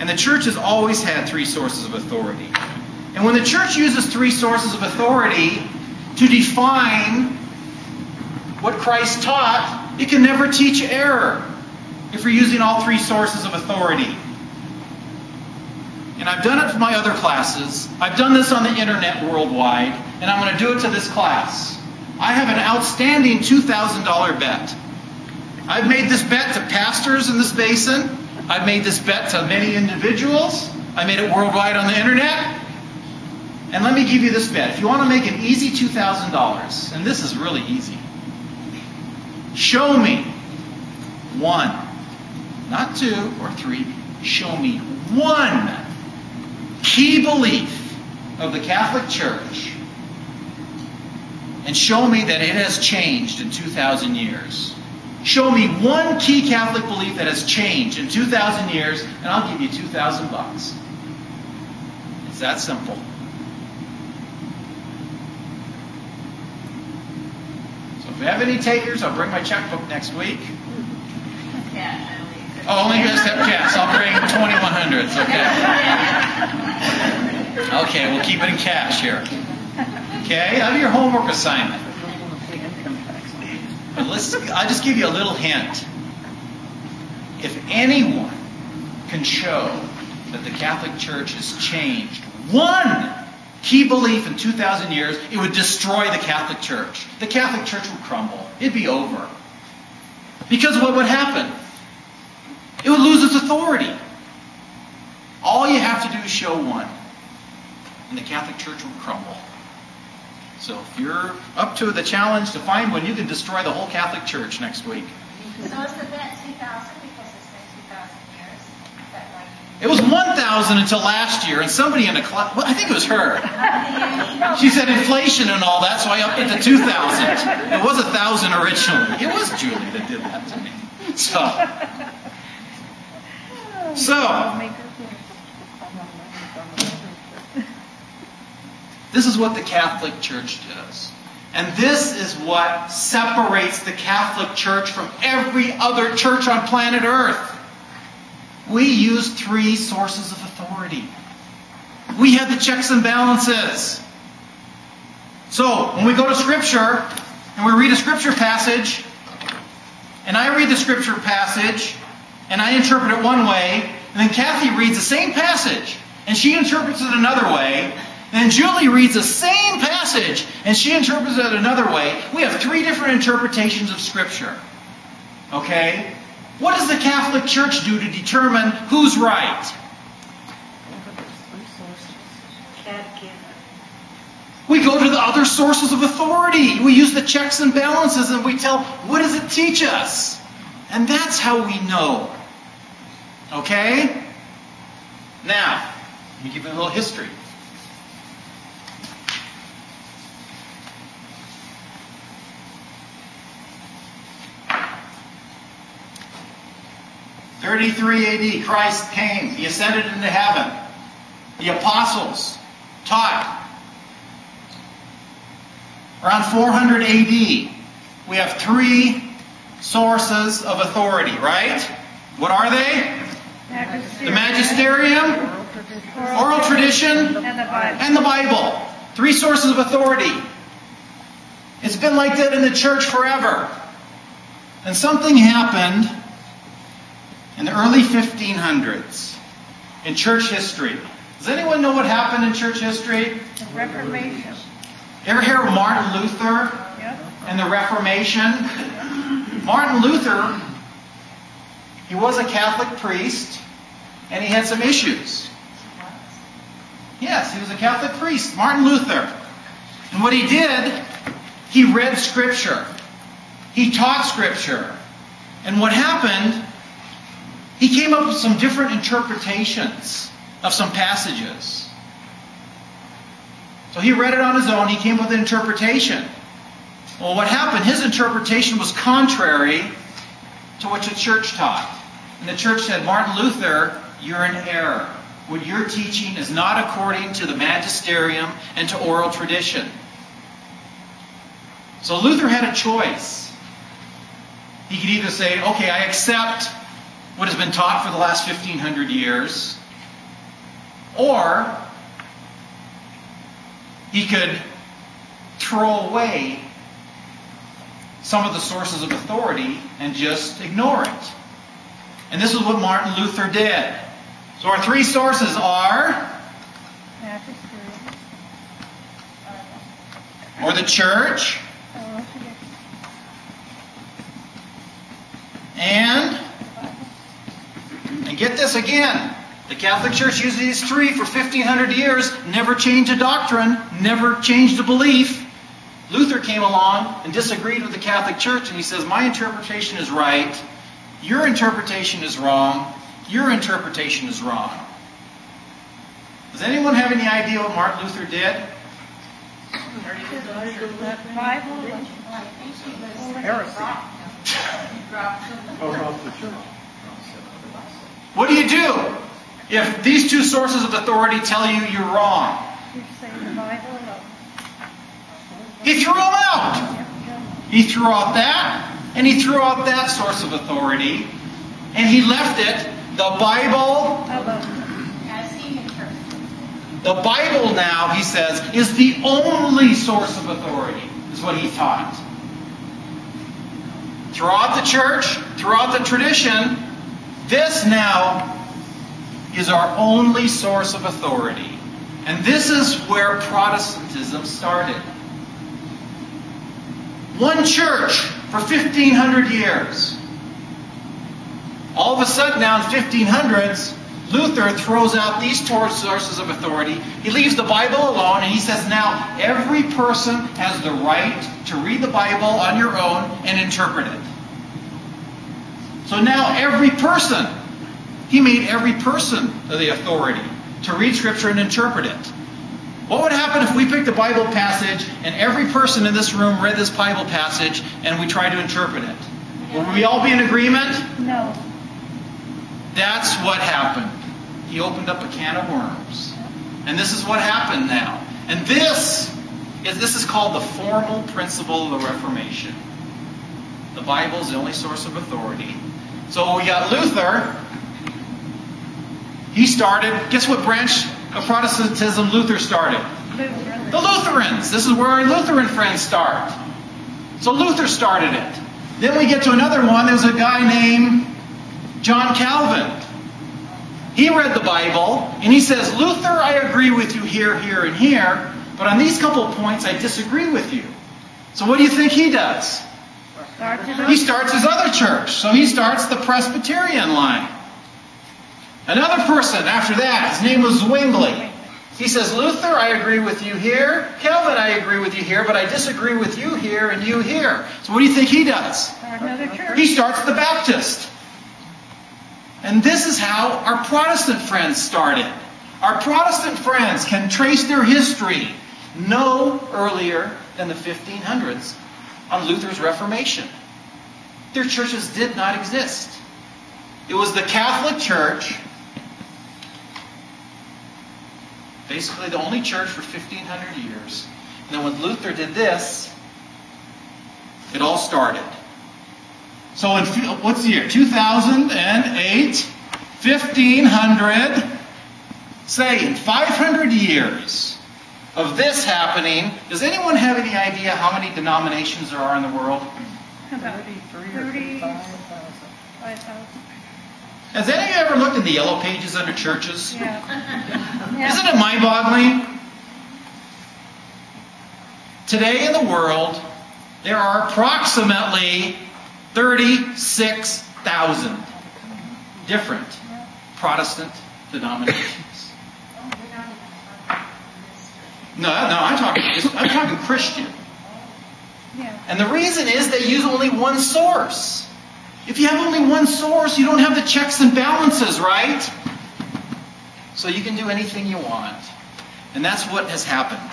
And the church has always had three sources of authority. And when the church uses three sources of authority to define what Christ taught, it can never teach error if we're using all three sources of authority. And I've done it for my other classes. I've done this on the internet worldwide, and I'm going to do it to this class. I have an outstanding $2,000 bet. I've made this bet to pastors in this basin. I've made this bet to many individuals. I made it worldwide on the internet. And let me give you this bet. If you want to make an easy $2,000, and this is really easy, show me one, not two or three, show me one key belief of the Catholic Church, and show me that it has changed in 2,000 years. Show me one key Catholic belief that has changed in 2,000 years, and I'll give you $2,000. It's that simple. So if you have any takers, I'll bring my checkbook next week. Oh, only you guys have cash. I'll bring 2,100s, okay? Okay, we'll keep it in cash here. Okay, that'll be your homework assignment. But I'll just give you a little hint. If anyone can show that the Catholic Church has changed one key belief in 2,000 years, it would destroy the Catholic Church. The Catholic Church would crumble. It'd be over. Because what would happen? It would lose its authority. All you have to do is show one, and the Catholic Church will crumble. So if you're up to the challenge to find one, you can destroy the whole Catholic Church next week. So is the bet 2,000 because it's been 2,000 years? Is that like... It was 1,000 until last year, and somebody in the class, well, I think it was her. She said inflation and all that, so I upped it to 2,000. It was 1,000 originally. It was Julie that did that to me. So, this is what the Catholic Church does. And this is what separates the Catholic Church from every other church on planet Earth. We use three sources of authority. We have the checks and balances. So, when we go to Scripture, and we read a Scripture passage, and I read the Scripture passage, and I interpret it one way, and then Kathy reads the same passage, and she interprets it another way, and then Julie reads the same passage, and she interprets it another way. We have three different interpretations of Scripture. Okay? What does the Catholic Church do to determine who's right? We go to the other sources of authority. We use the checks and balances, and we tell, what does it teach us? And that's how we know. Okay? Now, let me give you a little history. (33 AD), Christ came. He ascended into heaven. The apostles taught. Around 400 AD, we have three sources of authority, right? What are they? The magisterium, oral tradition, and the Bible. Three sources of authority. It's been like that in the church forever. And something happened in the early 1500s in church history. Does anyone know what happened in church history? The Reformation. You ever hear of Martin Luther and the Reformation? Martin Luther, he was a Catholic priest, and he had some issues. Yes, he was a Catholic priest, Martin Luther. And what he did, he read Scripture. He taught Scripture. And what happened, he came up with some different interpretations of some passages. So he read it on his own. He came up with an interpretation. Well, what happened? His interpretation was contrary to what the church taught. And the church said, Martin Luther, you're in error. What you're teaching is not according to the magisterium and to oral tradition. So Luther had a choice. He could either say, okay, I accept what has been taught for the last 1,500 years, Or he could throw away some of the sources of authority and just ignore it. And this is what Martin Luther did. So our three sources are or the church and get this again. The Catholic Church uses these three for 1,500 years, never changed a doctrine, never changed a belief. Luther came along and disagreed with the Catholic Church, and he says, my interpretation is right, your interpretation is wrong, your interpretation is wrong. Does anyone have any idea what Martin Luther did? What do you do if these two sources of authority tell you you're wrong? He threw them out. He threw out that, and he threw out that source of authority, and he left it, the Bible. The Bible now, he says, is the only source of authority, is what he taught. Throughout the church, throughout the tradition, this now is our only source of authority. And this is where Protestantism started. One church for 1,500 years. All of a sudden now in 1500s, Luther throws out these two sources of authority. He leaves the Bible alone, and he says now every person has the right to read the Bible on your own and interpret it. So now every person, he made every person the authority to read Scripture and interpret it. What would happen if we picked a Bible passage and every person in this room read this Bible passage and we tried to interpret it? Would we all be in agreement? No. That's what happened. He opened up a can of worms. And this is what happened now. And this is called the formal principle of the Reformation. The Bible is the only source of authority. So we got Luther. He started, guess what branch of Protestantism Luther started? The Lutherans. This is where our Lutheran friends start. So Luther started it. Then we get to another one. There's a guy named John Calvin. He read the Bible, and he says, Luther, I agree with you here, here, and here, but on these couple of points I disagree with you. So what do you think he does? He starts his other church. So he starts the Presbyterian line. Another person after that, his name was Zwingli. He says, Luther, I agree with you here. Calvin, I agree with you here, but I disagree with you here and you here. So what do you think he does? Another church. He starts the Baptist. And this is how our Protestant friends started. Our Protestant friends can trace their history no earlier than the 1500s on Luther's Reformation. Their churches did not exist. It was the Catholic Church, basically the only church for 1,500 years. And then when Luther did this, it all started. So in, what's the year? 2008, 1500, say in 500 years of this happening, does anyone have any idea how many denominations there are in the world? About 35,000. Has any of you ever looked in the yellow pages under churches? Yeah. Isn't it mind-boggling? Today in the world, there are approximately 36,000 different Protestant denominations. No, I'm talking Christian. Yeah. And the reason is they use only one source. If you have only one source, you don't have the checks and balances, right? So you can do anything you want. And that's what has happened.